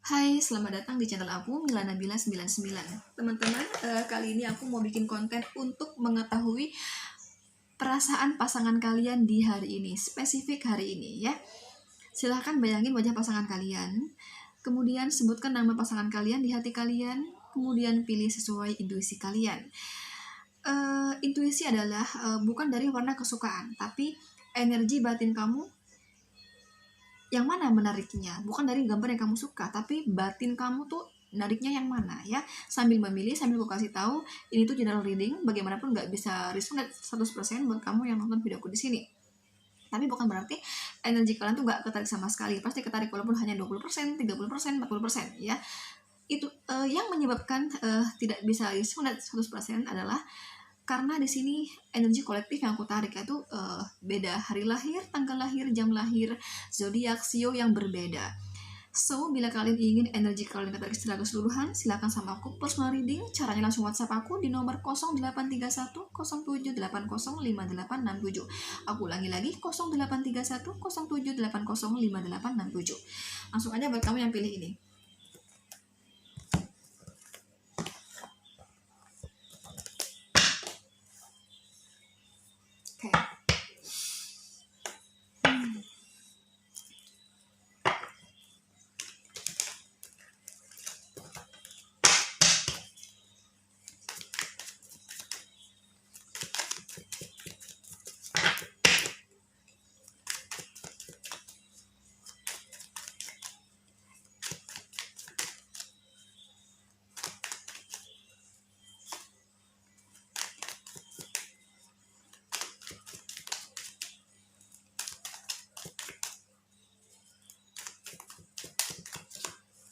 Hai, selamat datang di channel aku, Mila Nabila 99. Teman-teman, kali ini aku mau bikin konten untuk mengetahui perasaan pasangan kalian di hari ini, spesifik hari ini ya. Silahkan bayangin wajah pasangan kalian, kemudian sebutkan nama pasangan kalian di hati kalian, kemudian pilih sesuai intuisi kalian. Intuisi adalah bukan dari warna kesukaan, tapi energi batin kamu yang mana menariknya, bukan dari gambar yang kamu suka, tapi batin kamu tuh nariknya yang mana ya. Sambil memilih, sambil aku kasih tahu, ini tuh general reading, bagaimanapun nggak bisa resonate 100% buat kamu yang nonton videoku di sini. Tapi bukan berarti energi kalian tuh nggak ketarik sama sekali, pasti ketarik walaupun hanya 20%, 30%, 40% ya. Itu yang menyebabkan tidak bisa resonate 100% adalah karena di sini energi kolektif yang aku tarik itu beda hari lahir, tanggal lahir, jam lahir, zodiak, sio yang berbeda. So, bila kalian ingin energi kalian ketarik secara keseluruhan, silakan sama aku personal reading. Caranya langsung WhatsApp aku di nomor 0831 0780 5867. Aku ulangi lagi 0831 0780 5867. Langsung aja buat kamu yang pilih ini. Oke.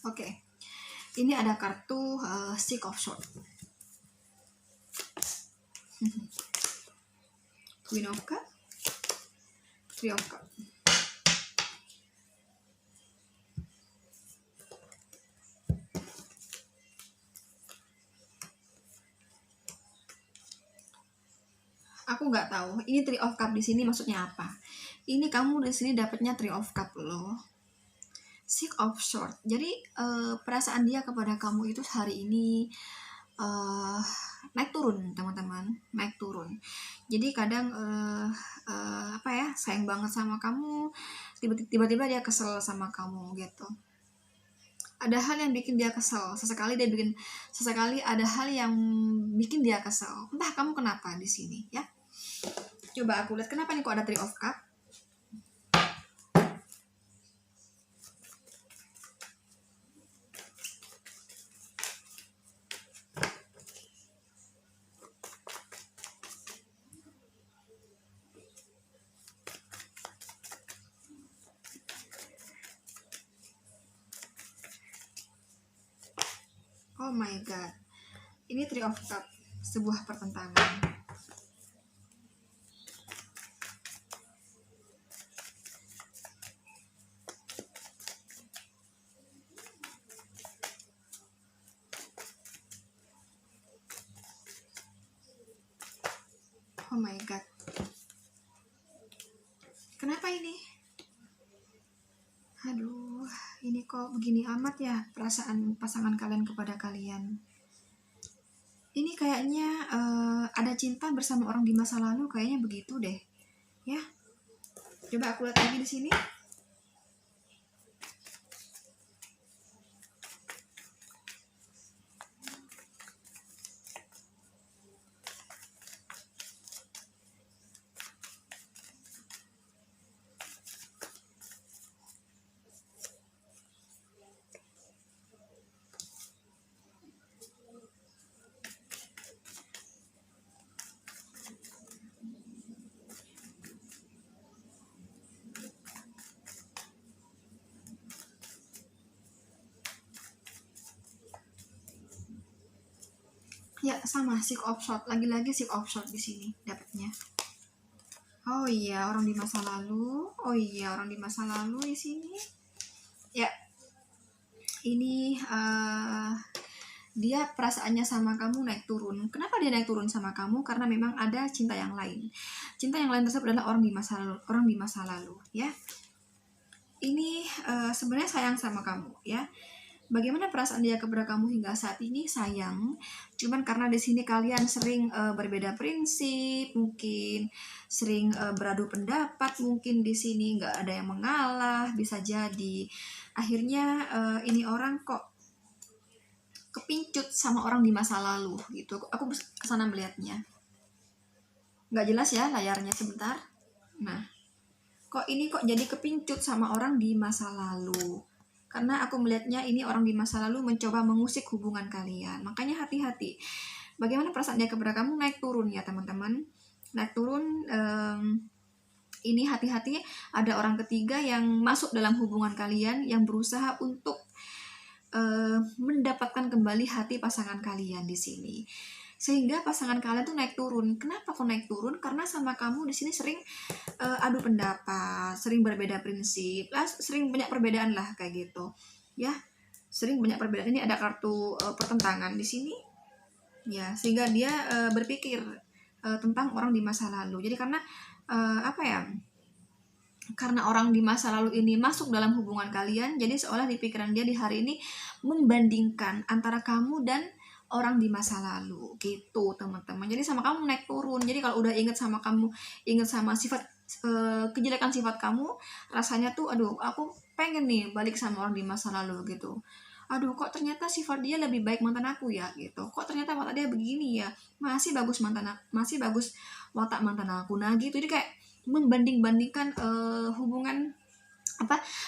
Oke, ini ada kartu Six of Swords, Queen of Cups, Three of Cups. Aku nggak tahu ini Three of Cups di sini maksudnya apa. Ini kamu di sini dapatnya Three of Cups loh. Six of Swords. Jadi perasaan dia kepada kamu itu hari ini naik turun, teman-teman, naik turun. Jadi kadang apa ya, sayang banget sama kamu, tiba-tiba dia kesel sama kamu gitu. Ada hal yang bikin dia kesel, sesekali ada hal yang bikin dia kesel. Entah kamu kenapa di sini ya. Coba aku lihat kenapa nih kok ada Three of Cups. Oh my god, ini Three of Cups, sebuah pertentangan. Oh my god, kenapa ini? Aduh, ini kok begini amat ya perasaan pasangan kalian kepada kalian. Ini kayaknya ada cinta bersama orang di masa lalu, kayaknya begitu deh. Ya, coba aku lihat lagi di sini. Ya, sama Six of Swords, lagi-lagi Six of Swords di sini dapatnya. Oh iya, orang di masa lalu. Oh iya, orang di masa lalu di sini. Ya, ini dia perasaannya sama kamu naik turun. Kenapa dia naik turun sama kamu? Karena memang ada cinta yang lain. Cinta yang lain tersebut adalah orang di masa lalu, ya. Ini sebenarnya sayang sama kamu, ya. Bagaimana perasaan dia kepada kamu hingga saat ini? Sayang. Cuman karena di sini kalian sering berbeda prinsip, mungkin sering beradu pendapat, mungkin di sini nggak ada yang mengalah, bisa jadi. Akhirnya ini orang kok kepincut sama orang di masa lalu gitu. Aku kesana melihatnya. Nggak jelas ya layarnya sebentar. Nah, kok jadi kepincut sama orang di masa lalu. Karena aku melihatnya ini orang di masa lalu mencoba mengusik hubungan kalian. Makanya hati-hati. Bagaimana perasaan dia kepada kamu? Naik turun ya teman-teman. Naik turun, ini hati-hati, ada orang ketiga yang masuk dalam hubungan kalian, yang berusaha untuk mendapatkan kembali hati pasangan kalian di sini. Sehingga pasangan kalian tuh naik turun. Kenapa kok naik turun? Karena sama kamu di sini sering adu pendapat, sering berbeda prinsip, sering banyak perbedaan lah kayak gitu. Ya, sering banyak perbedaan. Ini ada kartu pertentangan di sini. Ya, sehingga dia berpikir tentang orang di masa lalu. Jadi karena karena orang di masa lalu ini masuk dalam hubungan kalian, jadi seolah di pikiran dia di hari ini membandingkan antara kamu dan orang di masa lalu gitu teman-teman. Jadi sama kamu naik turun. Jadi kalau udah inget sama kamu, inget sama sifat kejelekan sifat kamu, rasanya tuh aduh aku pengen nih balik sama orang di masa lalu gitu. Aduh kok ternyata sifat dia lebih baik mantan aku ya gitu. Kok ternyata watak dia begini ya. Masih bagus watak mantan aku. Nah gitu. Jadi kayak membanding-bandingkan hubungan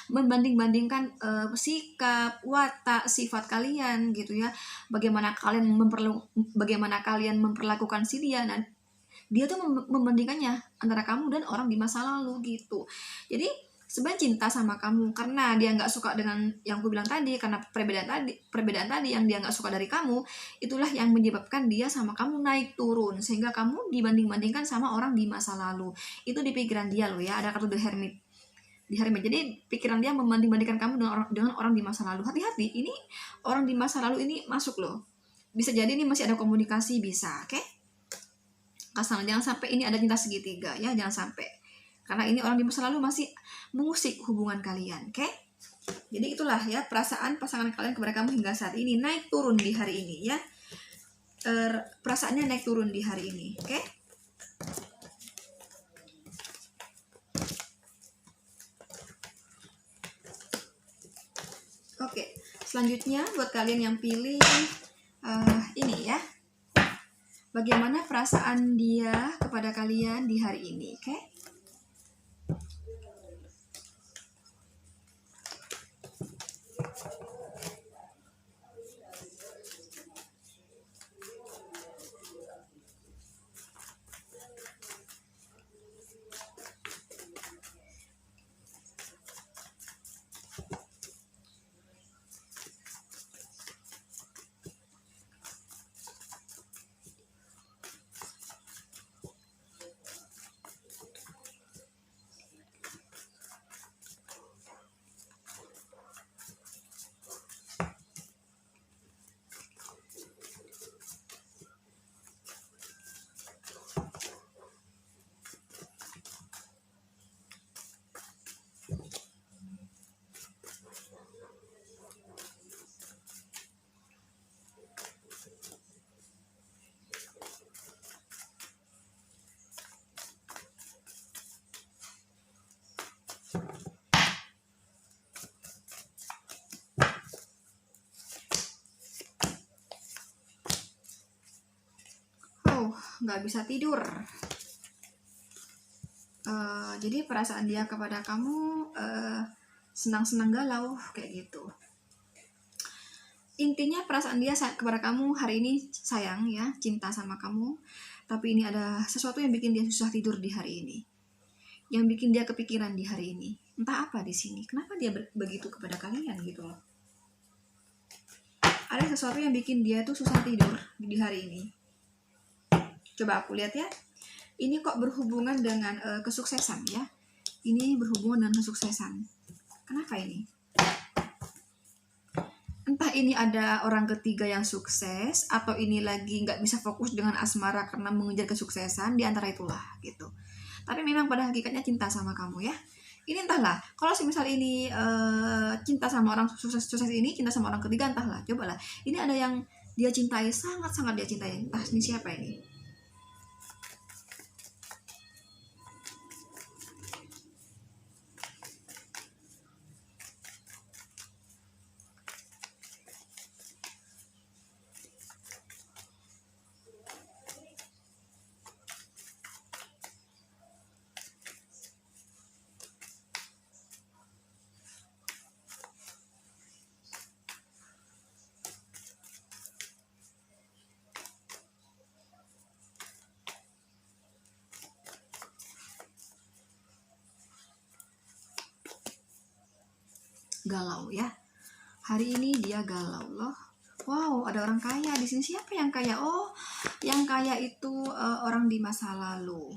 membanding-bandingkan sikap, watak, sifat kalian gitu ya. Bagaimana kalian memperlakukan si dia. Nah, dia tuh membandingkannya antara kamu dan orang di masa lalu gitu. Jadi sebenarnya cinta sama kamu karena dia nggak suka dengan yang aku bilang tadi, karena perbedaan tadi yang dia nggak suka dari kamu, itulah yang menyebabkan dia sama kamu naik turun sehingga kamu dibanding-bandingkan sama orang di masa lalu. Itu di pikiran dia loh ya, ada kartu The Hermit. Jadi pikiran dia membanding-bandingkan kamu dengan orang di masa lalu. Hati-hati, ini orang di masa lalu ini masuk loh. Bisa jadi ini masih ada komunikasi, bisa, oke? Jangan sampai ini ada cinta segitiga ya, jangan sampai. Karena ini orang di masa lalu masih mengusik hubungan kalian, oke? Jadi itulah ya perasaan pasangan kalian kepada kamu hingga saat ini, naik turun di hari ini ya. Perasaannya naik turun di hari ini, oke? Oke, selanjutnya buat kalian yang pilih ini ya. Bagaimana perasaan dia kepada kalian di hari ini, oke? Nggak bisa tidur. Jadi perasaan dia kepada kamu senang-senang galau kayak gitu. Intinya perasaan dia kepada kamu hari ini sayang ya, cinta sama kamu. Tapi ini ada sesuatu yang bikin dia susah tidur di hari ini, yang bikin dia kepikiran di hari ini. Entah apa di sini. Kenapa dia begitu kepada kalian gitu loh. Ada sesuatu yang bikin dia tuh susah tidur di hari ini. Coba aku lihat ya. Ini kok berhubungan dengan kesuksesan ya. Ini berhubungan dengan kesuksesan. Kenapa ini? Entah ini ada orang ketiga yang sukses, atau ini lagi nggak bisa fokus dengan asmara karena mengejar kesuksesan, di antara itulah gitu. Tapi memang pada hakikatnya cinta sama kamu ya. Ini entahlah, kalau misal ini cinta sama orang sukses ini, cinta sama orang ketiga, entahlah, cobalah. Ini ada yang dia cintai, sangat-sangat dia cintai. Entah ini siapa ini. Galau ya. Hari ini dia galau loh. Wow, ada orang kaya di sini. Siapa yang kaya? Oh, yang kaya itu orang di masa lalu.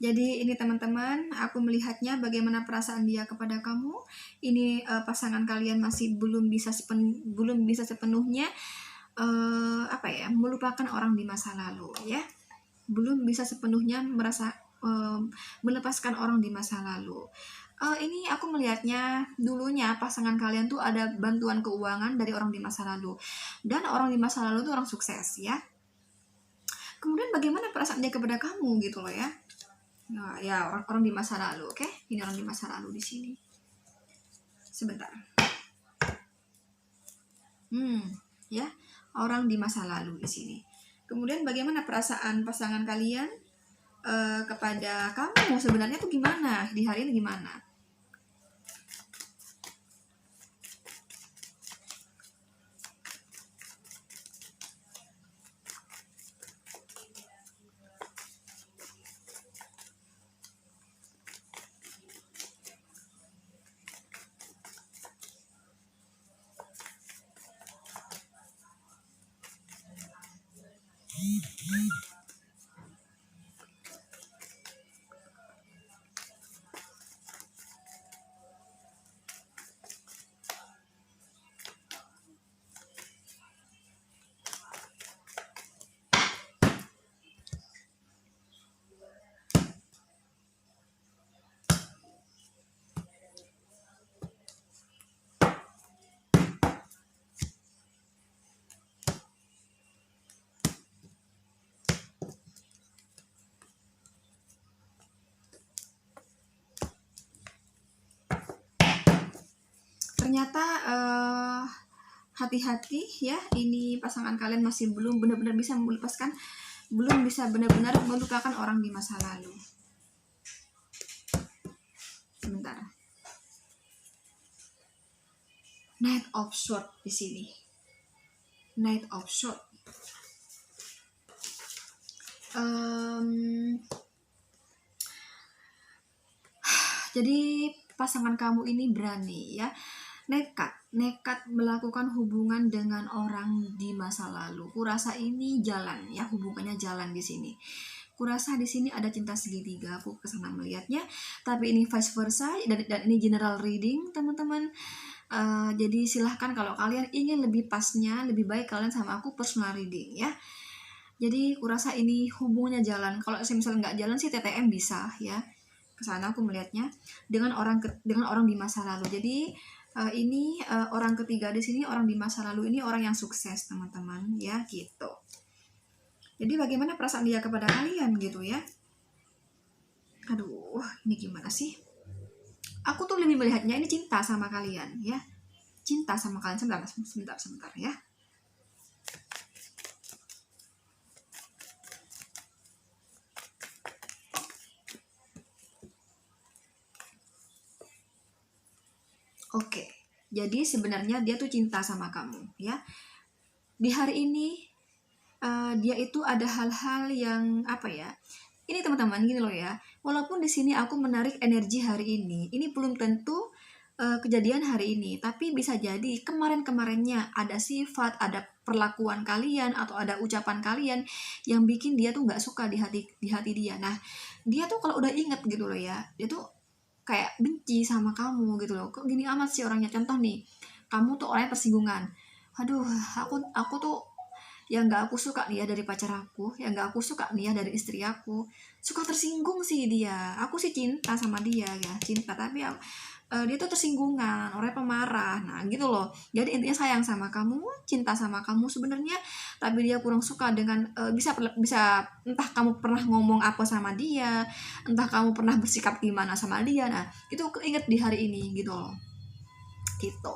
Jadi ini teman-teman, aku melihatnya bagaimana perasaan dia kepada kamu. Ini pasangan kalian masih belum bisa sepenuhnya melupakan orang di masa lalu ya. Belum bisa sepenuhnya merasa melepaskan orang di masa lalu. Ini aku melihatnya dulunya pasangan kalian tuh ada bantuan keuangan dari orang di masa lalu, dan orang di masa lalu tuh orang sukses ya. Kemudian bagaimana perasaan dia kepada kamu gitu loh ya. Nah, ya orang di masa lalu, oke? Ini orang di masa lalu di sini. Sebentar. Ya, orang di masa lalu di sini. Kemudian bagaimana perasaan pasangan kalian kepada kamu sebenarnya tuh gimana? Di hari ini gimana? Ternyata hati-hati ya, ini pasangan kalian masih belum benar-benar bisa melepaskan, belum bisa benar-benar melupakan orang di masa lalu. Sebentar. Knight of Swords di sini. Knight of Swords. Jadi pasangan kamu ini berani ya, nekat melakukan hubungan dengan orang di masa lalu. Kurasa ini jalan ya, hubungannya jalan di sini. Kurasa di sini ada cinta segitiga, aku kesana melihatnya. Tapi ini vice versa, dan ini general reading teman-teman. Jadi silahkan kalau kalian ingin lebih pasnya, lebih baik kalian sama aku personal reading ya. Jadi kurasa ini hubungannya jalan. Kalau misalnya nggak jalan sih TTM bisa ya. Kesana aku melihatnya dengan orang di masa lalu. Jadi ini orang ketiga di sini, orang di masa lalu ini orang yang sukses teman-teman ya gitu. Jadi bagaimana perasaan dia kepada kalian gitu ya. Aduh, ini gimana sih? Aku tuh lebih melihatnya ini cinta sama kalian ya. Cinta sama kalian. Sebentar ya. Oke, jadi sebenarnya dia tuh cinta sama kamu ya. Di hari ini dia itu ada hal-hal yang ini teman-teman gini loh ya. Walaupun di sini aku menarik energi hari ini belum tentu kejadian hari ini, tapi bisa jadi kemarin-kemarinnya ada sifat, ada perlakuan kalian atau ada ucapan kalian yang bikin dia tuh nggak suka di hati dia. Nah, dia tuh kalau udah inget gitu loh ya, dia tuh kayak benci sama kamu gitu loh. Kok gini amat sih orangnya. Contoh nih, kamu tuh orangnya tersinggungan. Aduh, aku tuh yang nggak aku suka nih ya dari pacar aku, yang nggak aku suka nih ya dari istri aku, suka tersinggung sih dia. Aku sih cinta sama dia ya, cinta, tapi dia tuh tersinggungan, orangnya pemarah. Nah gitu loh, jadi intinya sayang sama kamu, cinta sama kamu sebenarnya, tapi dia kurang suka dengan bisa entah kamu pernah ngomong apa sama dia, entah kamu pernah bersikap gimana sama dia. Nah itu keinget di hari ini gitu loh, gitu.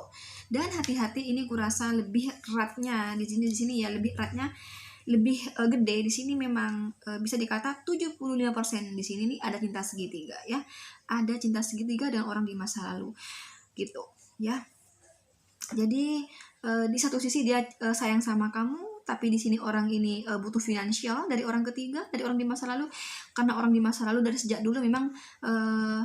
Dan hati-hati ini kurasa lebih eratnya di sini ya, lebih eratnya, lebih gede di sini. Memang bisa dikata 75% di sini nih ada cinta segitiga ya, ada cinta segitiga dengan orang di masa lalu gitu ya. Jadi di satu sisi dia sayang sama kamu, tapi di sini orang ini butuh finansial dari orang ketiga, dari orang di masa lalu, karena orang di masa lalu dari sejak dulu memang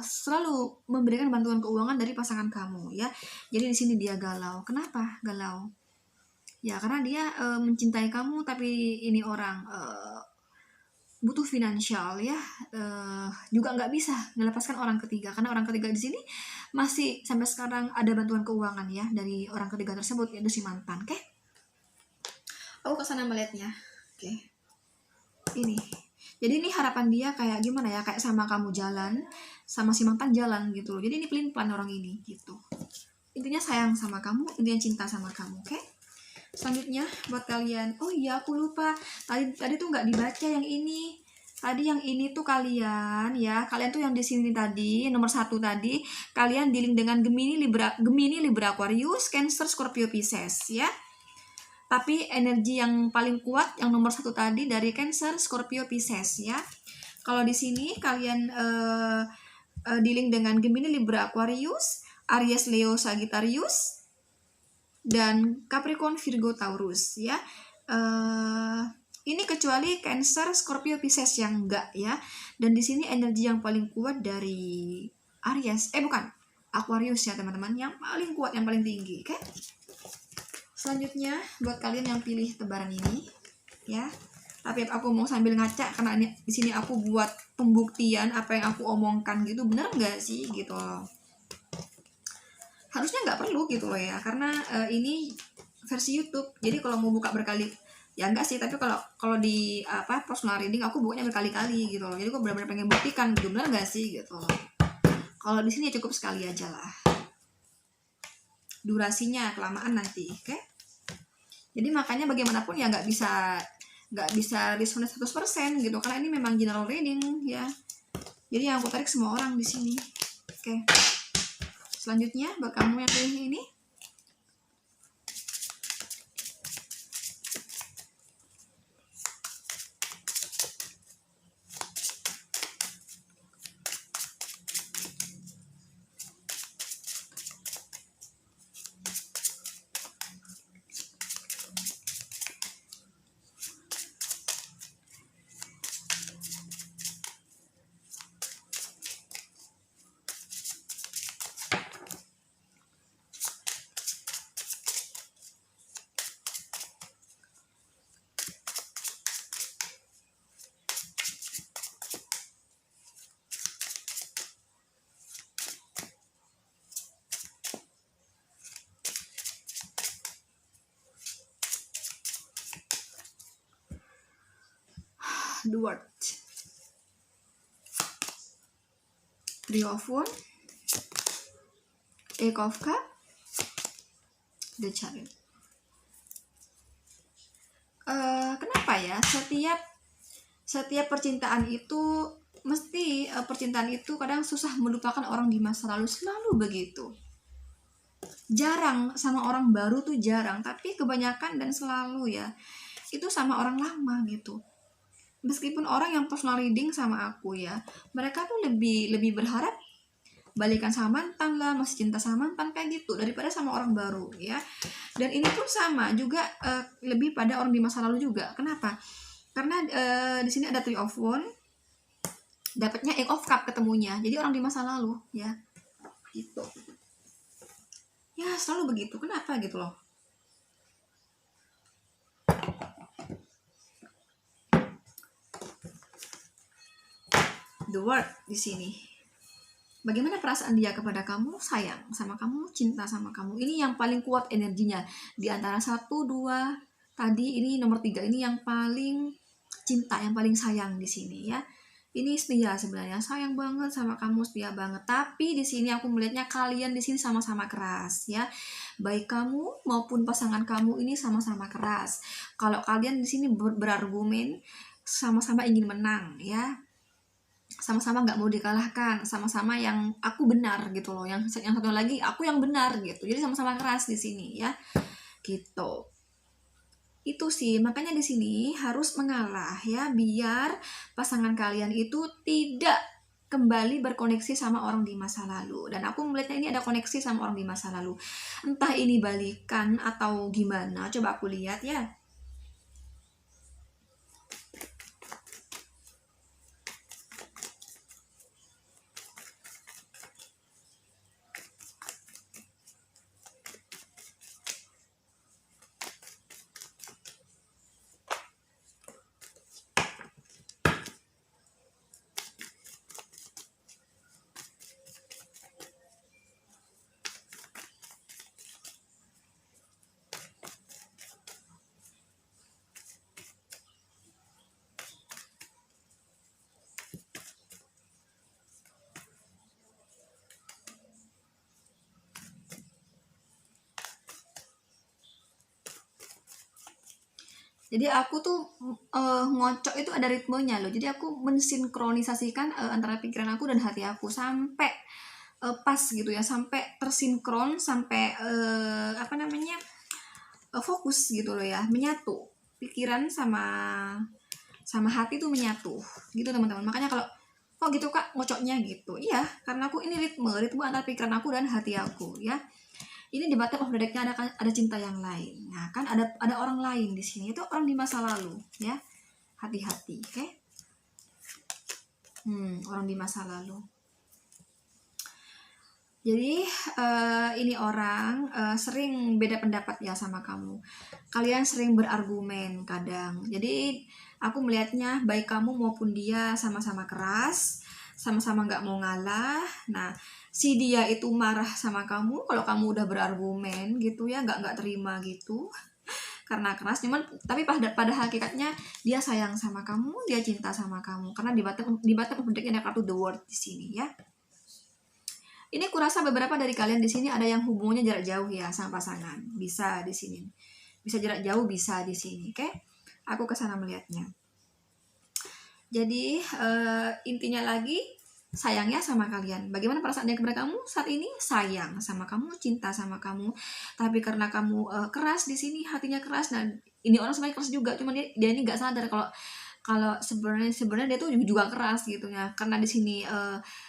selalu memberikan bantuan keuangan dari pasangan kamu ya. Jadi di sini dia galau. Kenapa galau? Ya karena dia mencintai kamu, tapi ini orang butuh finansial ya, juga nggak bisa melepaskan orang ketiga, karena orang ketiga di sini masih sampai sekarang ada bantuan keuangan ya dari orang ketiga tersebut, yaitu si mantan. Oke, aku kesana melihatnya. Oke, ini jadi ini harapan dia kayak gimana ya, kayak sama kamu jalan, sama si mantan jalan gitu loh. Jadi ini pelin pelan orang ini gitu, intinya sayang sama kamu, intinya cinta sama kamu. Oke, selanjutnya buat kalian, oh iya aku lupa tadi tuh nggak dibaca yang ini. Tadi yang ini tuh kalian ya, kalian tuh yang di sini tadi nomor 1 tadi, kalian dealing dengan Gemini, Libra, Aquarius, Cancer, Scorpio, Pisces ya. Tapi energi yang paling kuat yang nomor 1 tadi dari Cancer, Scorpio, Pisces ya. Kalau di sini kalian dealing dengan Gemini, Libra, Aquarius, Aries, Leo, Sagittarius, dan Capricorn, Virgo, Taurus ya. Ini kecuali Cancer, Scorpio, Pisces yang enggak ya. Dan di sini energi yang paling kuat dari Aries, Aquarius ya teman-teman, yang paling kuat, yang paling tinggi. Oke. Selanjutnya buat kalian yang pilih tebaran ini ya. Tapi aku mau sambil ngaca karena di sini aku buat pembuktian apa yang aku omongkan gitu, bener nggak sih gitu loh. Harusnya nggak perlu gitu loh ya, karena ini versi YouTube. Jadi kalau mau buka berkali ya enggak sih, tapi kalau di personal reading aku bukanya berkali-kali gitu loh. Jadi aku benar-benar pengen buktikan gitu, benar enggak sih gitu loh. Kalau di sini ya cukup sekali aja lah, durasinya kelamaan nanti. Oke, jadi makanya bagaimanapun ya nggak bisa resonate 100% gitu, karena ini memang general reading ya. Jadi yang aku tarik semua orang di sini. Oke, selanjutnya buat kamu yang pilih ini, The World, Three of Wands, Eight of Cups, The Chariot. Kenapa ya setiap percintaan itu mesti percintaan itu kadang susah melupakan orang di masa lalu, selalu begitu. Jarang sama orang baru tuh jarang, tapi kebanyakan dan selalu ya itu sama orang lama gitu. Meskipun orang yang personal reading sama aku ya, mereka tuh lebih berharap balikan sama mantan lah, masih cinta sama mantan kayak gitu, daripada sama orang baru ya. Dan ini pun sama juga, lebih pada orang di masa lalu juga. Kenapa? Karena di sini ada Three of Wands, dapatnya Eight of Cups ketemunya, jadi orang di masa lalu ya gitu ya, selalu begitu. Kenapa gitu loh. The World di sini, bagaimana perasaan dia kepada kamu? Sayang sama kamu, cinta sama kamu. Ini yang paling kuat energinya di antara 1, 2, tadi ini nomor 3 ini yang paling cinta, yang paling sayang di sini ya. Ini setia sebenarnya, sayang banget sama kamu, setia banget. Tapi di sini aku melihatnya kalian di sini sama-sama keras ya. Baik kamu maupun pasangan kamu ini sama-sama keras. Kalau kalian di sini berargumen, sama-sama ingin menang ya. Sama-sama nggak mau dikalahkan, sama-sama yang aku benar gitu loh. Yang satu lagi aku yang benar gitu. Jadi sama-sama keras di sini ya. Gitu. Itu sih, makanya di sini harus mengalah ya, biar pasangan kalian itu tidak kembali berkoneksi sama orang di masa lalu. Dan aku melihatnya ini ada koneksi sama orang di masa lalu. Entah ini balikan atau gimana, coba aku lihat ya. Jadi aku tuh ngocok itu ada ritmenya loh. Jadi aku mensinkronisasikan antara pikiran aku dan hati aku sampai pas gitu ya, sampai tersinkron, sampai fokus gitu loh ya, menyatu. Pikiran sama hati tuh menyatu gitu teman-teman. Makanya kalau kok gitu kak ngocoknya gitu, iya karena aku ini ritme antara pikiran aku dan hati aku ya. Ini di bottom of the deck-nya ada cinta yang lain. Nah, kan ada orang lain di sini. Itu orang di masa lalu, ya. Hati-hati, oke? Okay? Orang di masa lalu. Jadi ini orang sering beda pendapat ya sama kamu. Kalian sering berargumen kadang. Jadi aku melihatnya baik kamu maupun dia sama-sama keras, sama-sama nggak mau ngalah. Nah, si dia itu marah sama kamu kalau kamu udah berargumen gitu ya, nggak terima gitu karena keras. Cuman tapi pada hakikatnya dia sayang sama kamu, dia cinta sama kamu karena di bottom of the deck ada kartu the world di sini ya. Ini kurasa beberapa dari kalian di sini ada yang hubungannya jarak jauh ya sama pasangan. Bisa di sini. Bisa jarak jauh, bisa di sini, oke? Aku kesana melihatnya. Jadi intinya lagi sayangnya sama kalian. Bagaimana perasaan dia kepada kamu saat ini? Sayang sama kamu, cinta sama kamu. Tapi karena kamu keras di sini, hatinya keras, dan ini orang sebenarnya keras juga. Cuma dia ini nggak sadar kalau sebenarnya dia tuh juga keras gitu ya. Karena di sini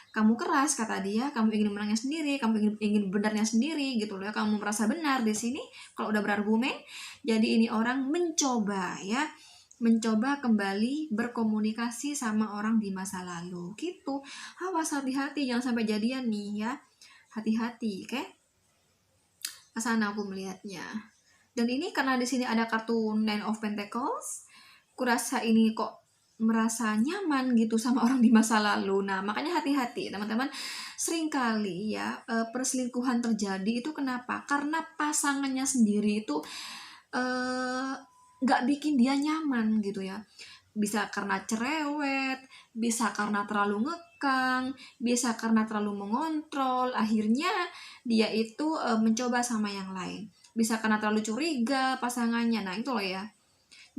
kamu keras kata dia, kamu ingin menangnya sendiri, kamu ingin benarnya sendiri gitu loh ya. Kamu merasa benar di sini kalau udah berargumen. Jadi ini orang mencoba kembali berkomunikasi sama orang di masa lalu gitu. Awas, hati-hati jangan sampai jadian nih ya. Hati-hati, oke? Kesana aku melihatnya. Dan ini karena di sini ada kartu Nine of Pentacles, kurasa ini kok merasa nyaman gitu sama orang di masa lalu. Nah, makanya hati-hati teman-teman. Seringkali ya perselingkuhan terjadi itu kenapa? Karena pasangannya sendiri itu nggak bikin dia nyaman gitu ya. Bisa karena cerewet, bisa karena terlalu ngekang, bisa karena terlalu mengontrol. Akhirnya dia itu mencoba sama yang lain. Bisa karena terlalu curiga pasangannya. Nah, itu loh ya.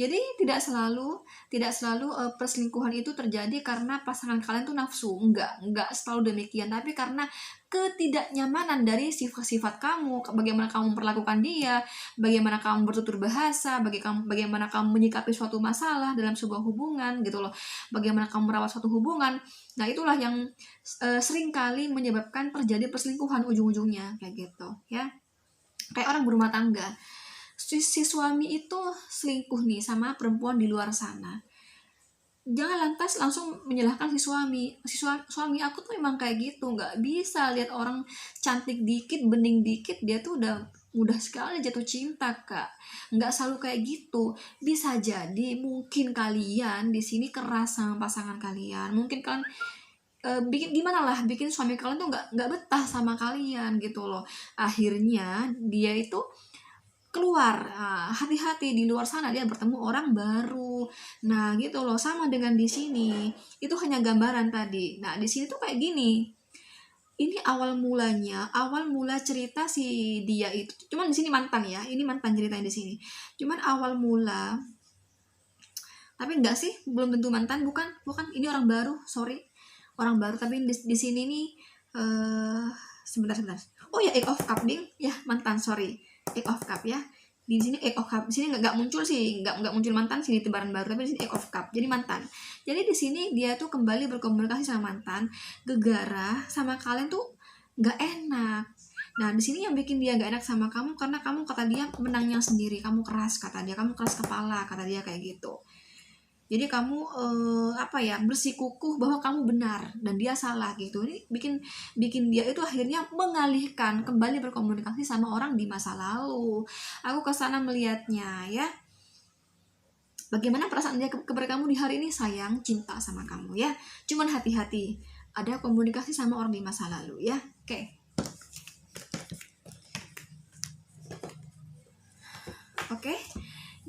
Jadi tidak selalu perselingkuhan itu terjadi karena pasangan kalian tuh nafsu. Enggak selalu demikian, tapi karena ketidaknyamanan dari sifat-sifat kamu, bagaimana kamu memperlakukan dia, bagaimana kamu bertutur bahasa, bagaimana kamu menyikapi suatu masalah dalam sebuah hubungan gitu loh. Bagaimana kamu merawat suatu hubungan. Nah, itulah yang seringkali menyebabkan terjadi perselingkuhan ujung-ujungnya kayak gitu, ya. Kayak orang berumah tangga. Si suami itu selingkuh nih sama perempuan di luar sana, jangan lantas langsung menyalahkan si suami aku tuh memang kayak gitu. Nggak bisa lihat orang cantik dikit, bening dikit, dia tuh udah mudah sekali jatuh cinta kak. Nggak selalu kayak gitu. Bisa jadi mungkin kalian di sini keras sama pasangan kalian, mungkin kan bikin gimana lah, bikin suami kalian tuh nggak betah sama kalian gitu loh. Akhirnya dia itu keluar. Nah, hati-hati di luar sana dia bertemu orang baru. Nah, gitu loh. Sama dengan di sini. Itu hanya gambaran tadi. Nah, di sini tuh kayak gini. Ini awal mula cerita si dia itu. Cuman di sini mantan ya. Ini mantan ceritanya di sini. Cuman awal mula, tapi enggak sih, belum tentu mantan, bukan, ini orang baru, sorry. Orang baru, tapi di sini nih sebentar. Oh ya, Eight of Cup ding. Ya, mantan, sorry. Eight of Cup ya. Di sini Eight of Cup. Di sini nggak muncul sih, nggak muncul mantan sini tebaran baru, tapi di sini Eight of Cup. Jadi mantan. Jadi di sini dia tuh kembali berkomunikasi sama mantan, gegara sama kalian tuh nggak enak. Nah, di sini yang bikin dia nggak enak sama kamu karena kamu, kata dia, menangnya sendiri. Kamu keras, kata dia. Kamu keras kepala, kata dia, kayak gitu. Jadi kamu bersikukuh bahwa kamu benar dan dia salah gitu. Ini bikin dia itu akhirnya mengalihkan, kembali berkomunikasi sama orang di masa lalu. Aku kesana melihatnya ya. Bagaimana perasaan dia kepada kamu di hari ini? Sayang, cinta sama kamu ya. Cuman hati-hati, ada komunikasi sama orang di masa lalu ya. Oke.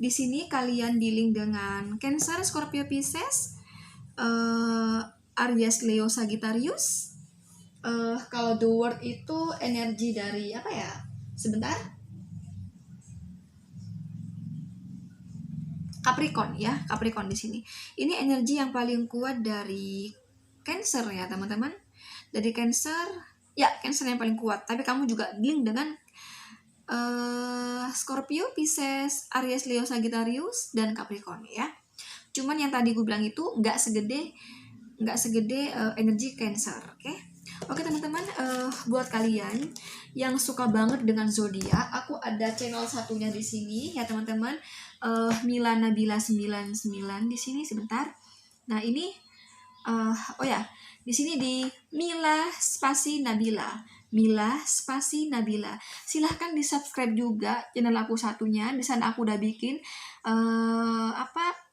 Di sini kalian dealing dengan Cancer, Scorpio, Pisces, Aries, Leo, Sagittarius. Kalau the word itu energi dari apa ya? Sebentar. Capricorn ya, Capricorn di sini. Ini energi yang paling kuat dari Cancer ya, teman-teman. Dari Cancer, ya, Cancer yang paling kuat. Tapi kamu juga dealing dengan Scorpio, Pisces, Aries, Leo, Sagittarius, dan Capricorn ya. Cuman yang tadi gue bilang itu nggak segede energi Cancer. Oke teman-teman, buat kalian yang suka banget dengan zodiak, aku ada channel satunya di sini ya teman-teman, Mila Nabila 99 di sini sebentar. Nah ini di sini di Mila spasi Nabila. Silahkan di subscribe juga channel aku satunya. Di sana aku udah bikin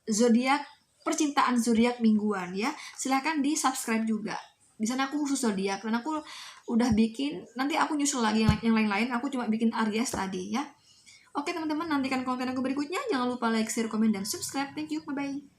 zodiak, percintaan zodiak mingguan ya. Silahkan di subscribe juga. Di sana aku khusus zodiak dan aku udah bikin. Nanti aku nyusul lagi yang lain-lain. Aku cuma bikin Aries tadi ya. Oke teman-teman, nantikan konten aku berikutnya. Jangan lupa like, share, komen, dan subscribe. Thank you, bye bye.